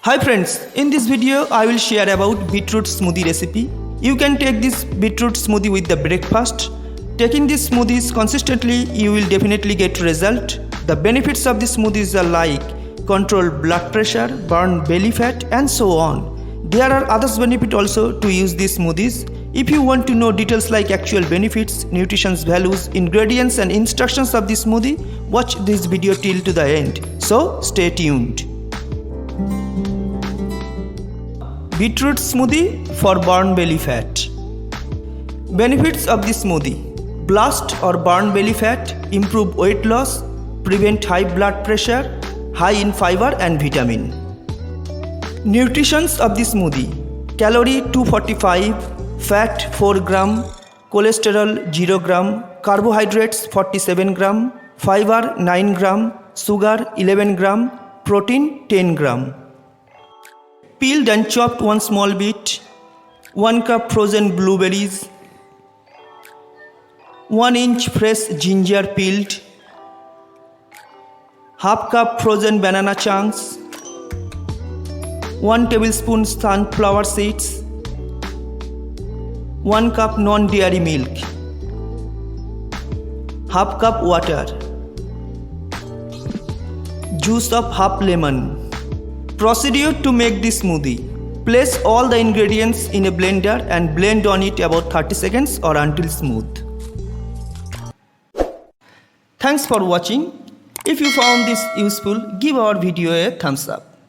Hi friends, in this video I will share about beetroot smoothie recipe. You can take this beetroot smoothie with the breakfast. Taking these smoothies consistently, you will definitely get result. The benefits of these smoothies are like control blood pressure, burn belly fat and so on. There are other benefits also to use these smoothies. If you want to know details like actual benefits, nutrition values, ingredients and instructions of this smoothie, watch this video till to the end. So stay tuned. Beetroot smoothie for burn belly fat. Benefits of this smoothie: blast or burn belly fat, improve weight loss, prevent high blood pressure, high in fiber and vitamin. Nutritions of this smoothie: calorie 245, fat 4 gram, cholesterol 0 gram, carbohydrates 47 gram, fiber 9 gram, sugar 11 gram, protein 10 gram. Peeled and chopped 1 small bit, 1 cup frozen blueberries, 1 inch fresh ginger peeled, half cup frozen banana chunks, 1 tablespoon sunflower seeds, 1 cup non-dairy milk, half cup water, juice of half lemon. Procedure to make this smoothie: place all the ingredients in a blender and blend on it about 30 seconds or until smooth. Thanks for watching. If you found this useful, give our video a thumbs up.